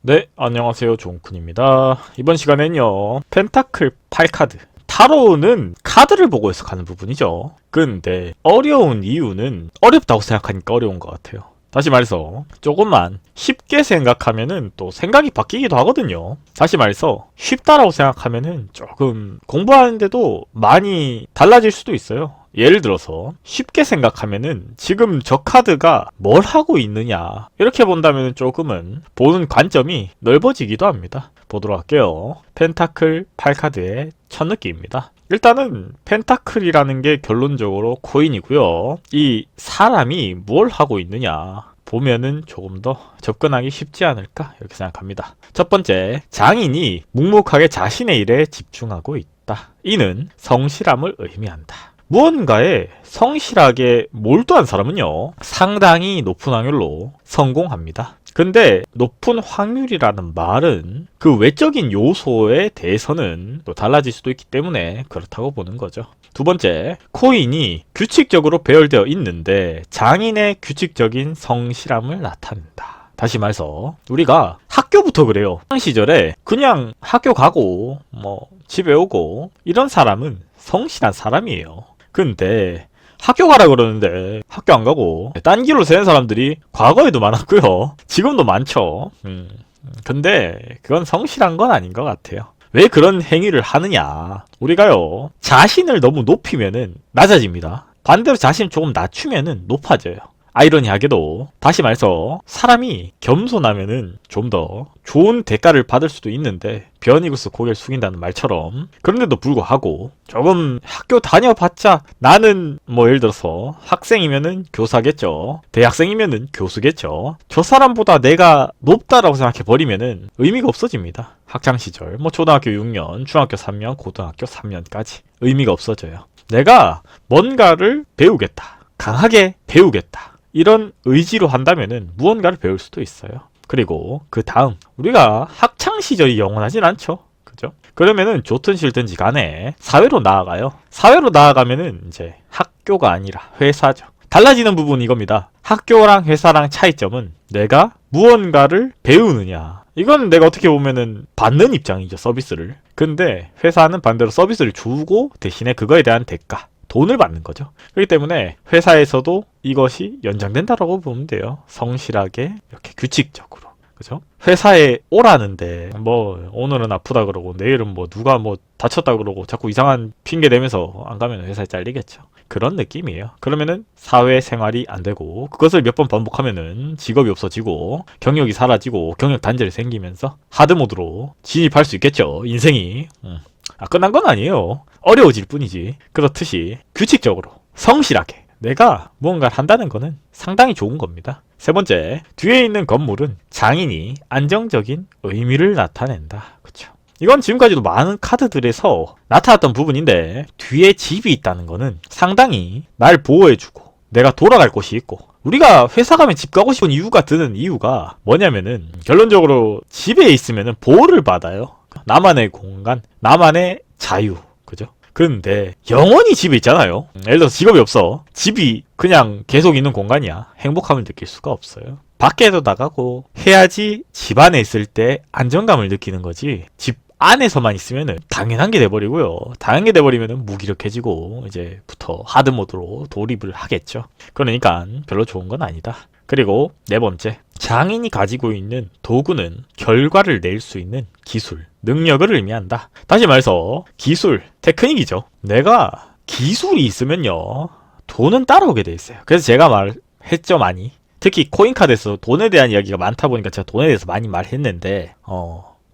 네, 안녕하세요. 종쿤입니다. 이번 시간엔요, 펜타클 8카드. 타로는 카드를 보고 해석하는 부분이죠. 근데 어려운 이유는 어렵다고 생각하니까 어려운 것 같아요. 다시 말해서 조금만 쉽게 생각하면은 또 생각이 바뀌기도 하거든요. 다시 말해서 쉽다라고 생각하면은 조금 공부하는데도 많이 달라질 수도 있어요. 예를 들어서 쉽게 생각하면은 지금 저 카드가 뭘 하고 있느냐 이렇게 본다면 조금은 보는 관점이 넓어지기도 합니다. 보도록 할게요. 펜타클 8카드의 첫 느낌입니다. 일단은 펜타클이라는 게 결론적으로 코인이고요. 이 사람이 뭘 하고 있느냐 보면은 조금 더 접근하기 쉽지 않을까 이렇게 생각합니다. 첫 번째, 장인이 묵묵하게 자신의 일에 집중하고 있다. 이는 성실함을 의미한다. 무언가에 성실하게 몰두한 사람은요, 상당히 높은 확률로 성공합니다. 근데 높은 확률이라는 말은 그 외적인 요소에 대해서는 또 달라질 수도 있기 때문에 그렇다고 보는 거죠. 두 번째, 코인이 규칙적으로 배열되어 있는데 장인의 규칙적인 성실함을 나타낸다. 다시 말해서 우리가 학교부터 그래요. 학창 시절에 그냥 학교 가고 집에 오고 이런 사람은 성실한 사람이에요. 근데 학교 가라 그러는데 학교 안 가고 딴 길로 새는 사람들이 과거에도 많았고요. 지금도 많죠. 근데 그건 성실한 건 아닌 것 같아요. 왜 그런 행위를 하느냐? 우리가요, 자신을 너무 높이면은 낮아집니다. 반대로 자신을 조금 낮추면은 높아져요. 아이러니하게도 다시 말해서 사람이 겸손하면은 좀 더 좋은 대가를 받을 수도 있는데 변이구스 고개를 숙인다는 말처럼, 그런데도 불구하고 조금 학교 다녀봤자 나는 예를 들어서 학생이면은 교사겠죠, 대학생이면은 교수겠죠, 저 사람보다 내가 높다라고 생각해 버리면은 의미가 없어집니다. 학창시절 초등학교 6년, 중학교 3년, 고등학교 3년까지 의미가 없어져요. 내가 뭔가를 배우겠다, 강하게 배우겠다, 이런 의지로 한다면은 무언가를 배울 수도 있어요. 그리고 그 다음, 우리가 학창 시절이 영원하진 않죠. 그죠? 그러면은 좋든 싫든지 간에 사회로 나아가요. 사회로 나아가면은 이제 학교가 아니라 회사죠. 달라지는 부분은 이겁니다. 학교랑 회사랑 차이점은 내가 무언가를 배우느냐. 이건 내가 어떻게 보면은 받는 입장이죠, 서비스를. 근데 회사는 반대로 서비스를 주고 대신에 그거에 대한 대가, 돈을 받는 거죠. 그렇기 때문에 회사에서도 이것이 연장된다라고 보면 돼요. 성실하게 이렇게 규칙적으로. 그죠? 회사에 오라는데 오늘은 아프다 그러고 내일은 누가 다쳤다 그러고 자꾸 이상한 핑계 대면서 안 가면 회사에 잘리겠죠. 그런 느낌이에요. 그러면은 사회생활이 안 되고, 그것을 몇 번 반복하면은 직업이 없어지고 경력이 사라지고 경력 단절이 생기면서 하드모드로 진입할 수 있겠죠, 인생이. 끝난 건 아니에요. 어려워질 뿐이지. 그렇듯이 규칙적으로 성실하게 내가 무언가를 한다는 거는 상당히 좋은 겁니다. 세 번째, 뒤에 있는 건물은 장인이 안정적인 의미를 나타낸다. 그쵸? 이건 지금까지도 많은 카드들에서 나타났던 부분인데, 뒤에 집이 있다는 거는 상당히 날 보호해주고 내가 돌아갈 곳이 있고, 우리가 회사 가면 집 가고 싶은 이유가 드는 이유가 뭐냐면은, 결론적으로 집에 있으면은 보호를 받아요. 나만의 공간, 나만의 자유. 그죠? 근데 영원히 집에 있잖아요. 예를 들어서 직업이 없어. 집이 그냥 계속 있는 공간이야. 행복함을 느낄 수가 없어요. 밖에도 나가고 해야지 집 안에 있을 때 안정감을 느끼는 거지, 집 안에서만 있으면은 당연한 게 돼버리고요. 당연한 게 돼버리면은 무기력해지고 이제부터 하드모드로 돌입을 하겠죠. 그러니까 별로 좋은 건 아니다. 그리고 네 번째, 장인이 가지고 있는 도구는 결과를 낼 수 있는 기술, 능력을 의미한다. 다시 말해서 기술, 테크닉이죠. 내가 기술이 있으면요, 돈은 따라오게 돼 있어요. 그래서 제가 말했죠, 많이. 특히 코인카드에서 돈에 대한 이야기가 많다 보니까 제가 돈에 대해서 많이 말했는데,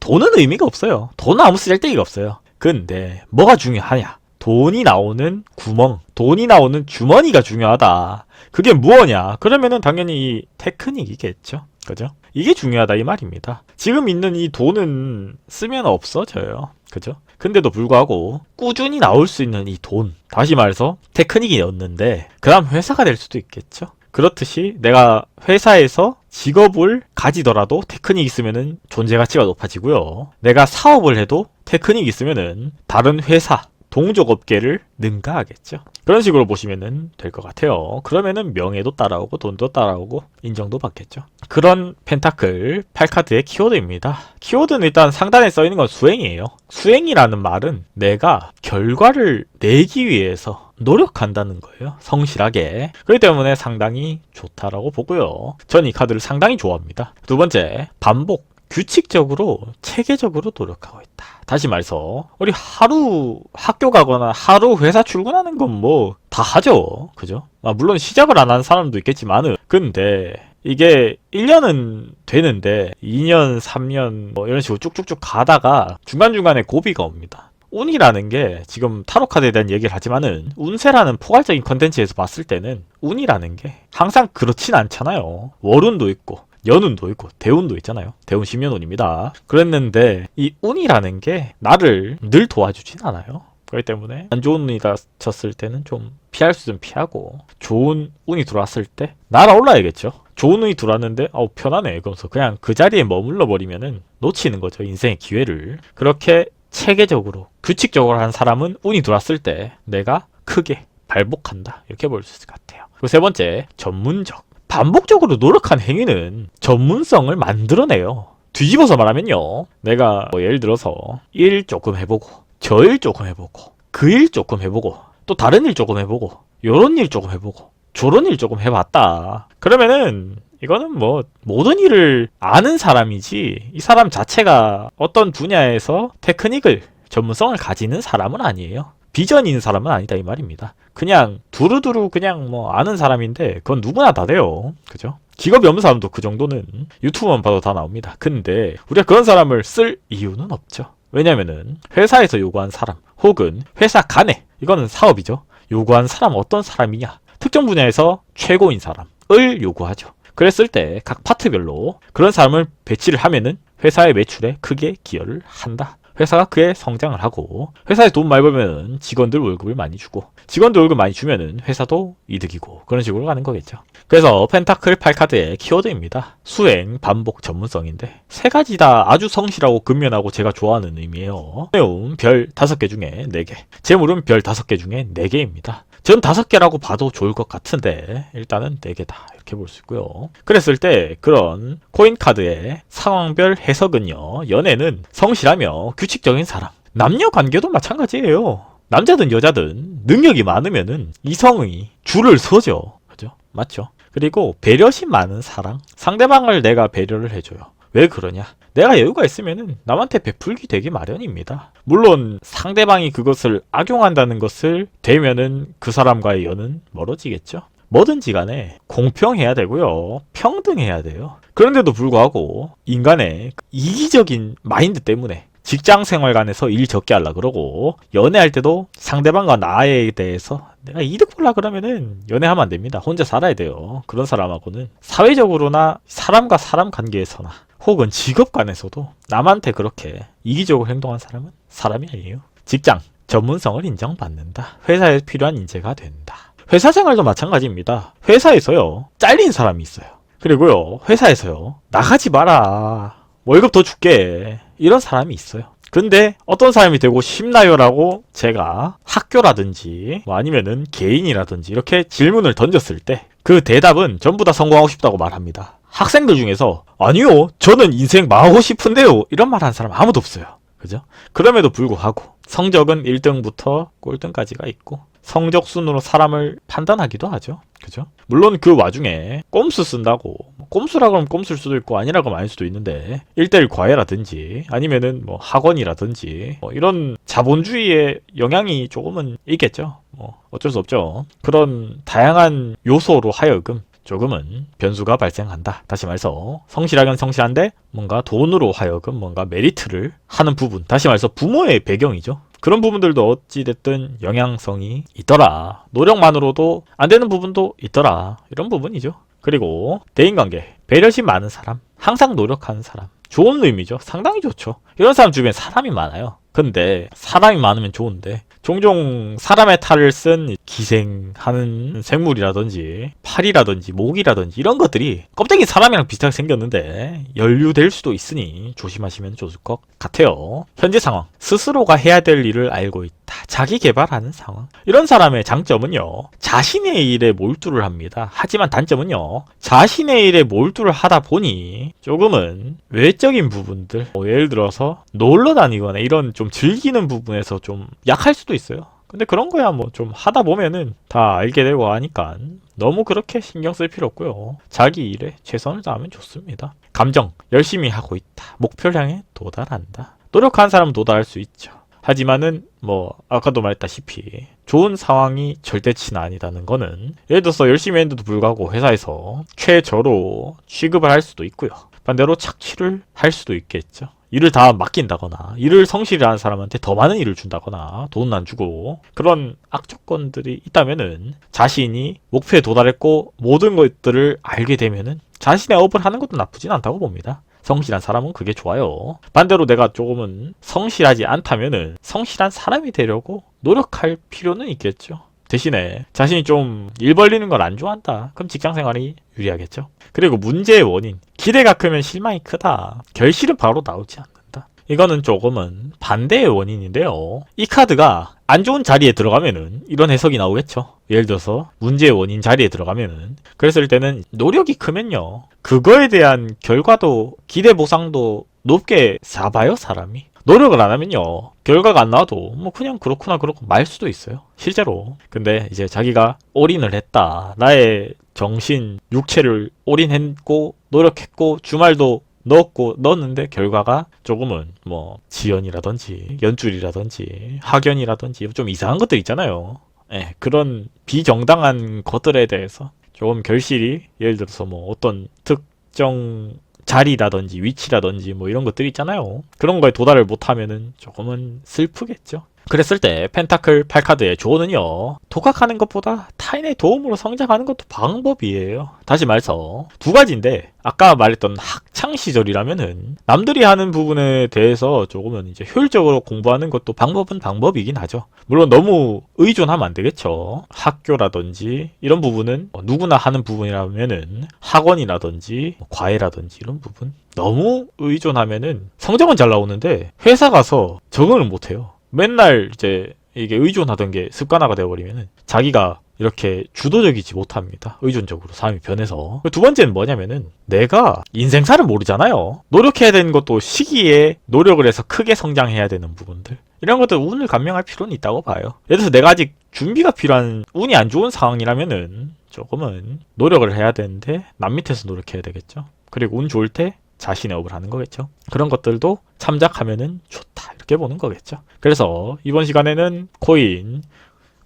돈은 의미가 없어요. 돈은 아무 쓸데기가 없어요. 근데 뭐가 중요하냐? 돈이 나오는 구멍, 돈이 나오는 주머니가 중요하다. 그게 무엇냐? 그러면은 당연히 이 테크닉이겠죠. 그죠? 이게 중요하다 이 말입니다. 지금 있는 이 돈은 쓰면 없어져요. 그죠? 근데도 불구하고 꾸준히 나올 수 있는 이 돈, 다시 말해서 테크닉이었는데 그 다음 회사가 될 수도 있겠죠. 그렇듯이 내가 회사에서 직업을 가지더라도 테크닉 있으면은 존재 가치가 높아지고요. 내가 사업을 해도 테크닉 있으면은 다른 회사, 동족 업계를 능가하겠죠. 그런 식으로 보시면 될 것 같아요. 그러면은 명예도 따라오고 돈도 따라오고 인정도 받겠죠. 그런 펜타클 8카드의 키워드입니다. 키워드는 일단 상단에 써있는 건 수행이에요. 수행이라는 말은 내가 결과를 내기 위해서 노력한다는 거예요. 성실하게. 그렇기 때문에 상당히 좋다라고 보고요. 전 이 카드를 상당히 좋아합니다. 두 번째, 반복. 규칙적으로 체계적으로 노력하고 있다. 다시 말해서 우리 하루 학교 가거나 하루 회사 출근하는 건 뭐 다 하죠. 그죠? 물론 시작을 안 하는 사람도 있겠지만은 근데 이게 1년은 되는데 2년, 3년 뭐 이런 식으로 쭉쭉쭉 가다가 중간중간에 고비가 옵니다. 운이라는 게 지금 타로 카드에 대한 얘기를 하지만은 운세라는 포괄적인 컨텐츠에서 봤을 때는 운이라는 게 항상 그렇진 않잖아요. 월운도 있고 연운도 있고 대운도 있잖아요. 대운 신면운입니다. 그랬는데 이 운이라는 게 나를 늘 도와주진 않아요. 그렇기 때문에 안 좋은 운이 닥쳤을 때는 좀 피할 수 있으면 피하고 좋은 운이 들어왔을 때 날아올라야겠죠. 좋은 운이 들어왔는데 편하네 그러면서 그냥 그 자리에 머물러 버리면은 놓치는 거죠. 인생의 기회를. 그렇게 체계적으로 규칙적으로 한 사람은 운이 들어왔을 때 내가 크게 발복한다 이렇게 볼 수 있을 것 같아요. 그리고 세 번째, 전문적. 반복적으로 노력한 행위는 전문성을 만들어내요. 뒤집어서 말하면요, 내가 뭐 예를 들어서 일 조금 해보고 저 일 조금 해보고 그 일 조금 해보고 또 다른 일 조금 해보고 요런 일 조금 해보고 저런 일 조금 해봤다. 그러면은 이거는 뭐 모든 일을 아는 사람이지 이 사람 자체가 어떤 분야에서 테크닉을 전문성을 가지는 사람은 아니에요. 비전이 있는 사람은 아니다 이 말입니다. 그냥 두루두루 그냥 뭐 아는 사람인데 그건 누구나 다 돼요. 그죠? 직업이 없는 사람도 그 정도는 유튜브만 봐도 다 나옵니다. 근데 우리가 그런 사람을 쓸 이유는 없죠. 왜냐면은 회사에서 요구한 사람 혹은 회사 간에 이거는 사업이죠. 요구한 사람 어떤 사람이냐 특정 분야에서 최고인 사람을 요구하죠. 그랬을 때 각 파트별로 그런 사람을 배치를 하면은 회사의 매출에 크게 기여를 한다. 회사가 그에 성장을 하고 회사에 돈 많이 벌면 직원들 월급을 많이 주고 직원들 월급 많이 주면은 회사도 이득이고 그런 식으로 가는 거겠죠. 그래서 펜타클 8카드의 키워드입니다. 수행, 반복, 전문성인데 세 가지 다 아주 성실하고 근면하고 제가 좋아하는 의미예요. 내용 별 5개 중에 4개, 재물은 별 5개 중에 4개입니다. 전 5개라고 봐도 좋을 것 같은데 일단은 4개다 이렇게 볼 수 있고요. 그랬을 때 그런 코인카드의 상황별 해석은요, 연애는 성실하며 규칙적인 사람, 남녀 관계도 마찬가지예요. 남자든 여자든 능력이 많으면은 이성이 줄을 서죠. 그죠? 맞죠? 그리고 배려심 많은 사랑, 상대방을 내가 배려를 해줘요. 왜 그러냐? 내가 여유가 있으면은 남한테 베풀기 되기 마련입니다. 물론 상대방이 그것을 악용한다는 것을 되면은 그 사람과의 연은 멀어지겠죠. 뭐든지 간에 공평해야 되고요. 평등해야 돼요. 그런데도 불구하고 인간의 이기적인 마인드 때문에 직장 생활간에서 일 적게 하려 그러고 연애할 때도 상대방과 나에 대해서 내가 이득 보려 그러면은 연애하면 안 됩니다. 혼자 살아야 돼요. 그런 사람하고는 사회적으로나 사람과 사람 관계에서나 혹은 직업 간에서도 남한테 그렇게 이기적으로 행동한 사람은 사람이 아니에요. 직장, 전문성을 인정받는다. 회사에 필요한 인재가 된다. 회사 생활도 마찬가지입니다. 회사에서요, 잘린 사람이 있어요. 그리고요, 회사에서요, 나가지 마라. 월급 더 줄게. 이런 사람이 있어요. 근데 어떤 사람이 되고 싶나요라고 제가 학교라든지 뭐 아니면은 개인이라든지 이렇게 질문을 던졌을 때 그 대답은 전부 다 성공하고 싶다고 말합니다. 학생들 중에서 아니요, 저는 인생 망하고 싶은데요. 이런 말 하는 사람 아무도 없어요. 그죠? 그럼에도 불구하고 성적은 1등부터 꼴등까지가 있고 성적 순으로 사람을 판단하기도 하죠. 그죠? 물론 그 와중에 꼼수 쓴다고, 꼼수라 그러면 꼼수일 수도 있고 아니라 그러면 아닐 수도 있는데 1:1 과외라든지 아니면은 뭐 학원이라든지 뭐 이런 자본주의의 영향이 조금은 있겠죠. 뭐 어쩔 수 없죠. 그런 다양한 요소로 하여금 조금은 변수가 발생한다. 다시 말해서 성실하긴 성실한데 뭔가 돈으로 하여금 뭔가 메리트를 하는 부분, 다시 말해서 부모의 배경이죠. 그런 부분들도 어찌됐든 영향성이 있더라. 노력만으로도 안 되는 부분도 있더라. 이런 부분이죠. 그리고 대인관계, 배려심 많은 사람, 항상 노력하는 사람, 좋은 의미죠. 상당히 좋죠. 이런 사람 주변에 사람이 많아요. 근데 사람이 많으면 좋은데 종종 사람의 탈을 쓴 기생하는 생물이라든지 팔이라든지 목이라든지 이런 것들이 껍데기 사람이랑 비슷하게 생겼는데 연루될 수도 있으니 조심하시면 좋을 것 같아요. 현재 상황, 스스로가 해야 될 일을 알고 있다. 자기 개발하는 상황. 이런 사람의 장점은요, 자신의 일에 몰두를 합니다. 하지만 단점은요, 자신의 일에 몰두를 하다 보니 조금은 외적인 부분들, 예를 들어서 놀러 다니거나 이런 좀 즐기는 부분에서 좀 약할 수도 있어요. 근데 그런 거야 뭐 좀 하다 보면은 다 알게 되고 하니까 너무 그렇게 신경 쓸 필요 없고요. 자기 일에 최선을 다하면 좋습니다. 감정, 열심히 하고 있다. 목표를 향해 도달한다. 노력한 사람은 도달할 수 있죠. 하지만은 뭐 아까도 말했다시피 좋은 상황이 절대치는 아니다는 거는, 예를 들어서 열심히 했는데도 불구하고 회사에서 최저로 취급을 할 수도 있고요. 반대로 착취를 할 수도 있겠죠. 일을 다 맡긴다거나 일을 성실히 하는 사람한테 더 많은 일을 준다거나 돈은 안 주고, 그런 악조건들이 있다면은 자신이 목표에 도달했고 모든 것들을 알게 되면은 자신의 업을 하는 것도 나쁘진 않다고 봅니다. 성실한 사람은 그게 좋아요. 반대로 내가 조금은 성실하지 않다면은 성실한 사람이 되려고 노력할 필요는 있겠죠. 대신에 자신이 좀 일 벌리는 걸 안 좋아한다. 그럼 직장생활이 유리하겠죠. 그리고 문제의 원인, 기대가 크면 실망이 크다. 결실은 바로 나오지 않는다. 이거는 조금은 반대의 원인인데요. 이 카드가 안 좋은 자리에 들어가면은 이런 해석이 나오겠죠. 예를 들어서 문제의 원인 자리에 들어가면은, 그랬을 때는 노력이 크면요, 그거에 대한 결과도 기대 보상도 높게 잡아요, 사람이. 노력을 안 하면요, 결과가 안 나와도 뭐 그냥 그렇구나 그렇고 말 수도 있어요, 실제로. 근데 이제 자기가 올인을 했다, 나의 정신, 육체를 올인했고 노력했고 주말도 넣었는데 결과가 조금은 뭐 지연이라든지 연줄이라든지 학연이라든지 좀 이상한 것들 있잖아요. 예, 그런 비정당한 것들에 대해서 조금 결실이, 예를 들어서 뭐 어떤 특정 자리라든지 위치라든지 뭐 이런 것들이 있잖아요. 그런 거에 도달을 못하면은 조금은 슬프겠죠. 그랬을 때 펜타클 8카드의 조언은요, 독학하는 것보다 타인의 도움으로 성장하는 것도 방법이에요. 다시 말해서 두 가지인데, 아까 말했던 학창 시절이라면은 남들이 하는 부분에 대해서 조금은 이제 효율적으로 공부하는 것도 방법은 방법이긴 하죠. 물론 너무 의존하면 안 되겠죠. 학교라든지 이런 부분은 누구나 하는 부분이라면은 학원이라든지 과외라든지 이런 부분 너무 의존하면은 성적은 잘 나오는데 회사 가서 적응을 못 해요. 맨날 이제 이게 의존하던 게 습관화가 되어버리면은 자기가 이렇게 주도적이지 못합니다. 의존적으로 사람이 변해서. 두 번째는 뭐냐면은 내가 인생사를 모르잖아요. 노력해야 되는 것도 시기에 노력을 해서 크게 성장해야 되는 부분들, 이런 것들 운을 감명할 필요는 있다고 봐요. 예를 들어서 내가 아직 준비가 필요한 운이 안 좋은 상황이라면은 조금은 노력을 해야 되는데 남 밑에서 노력해야 되겠죠. 그리고 운 좋을 때 자신의 업을 하는 거겠죠. 그런 것들도 참작하면은 좋다, 이렇게 보는 거겠죠. 그래서 이번 시간에는 코인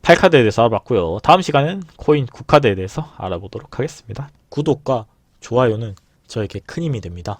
8카드에 대해서 알아봤고요. 다음 시간은 코인 9카드에 대해서 알아보도록 하겠습니다. 구독과 좋아요는 저에게 큰 힘이 됩니다.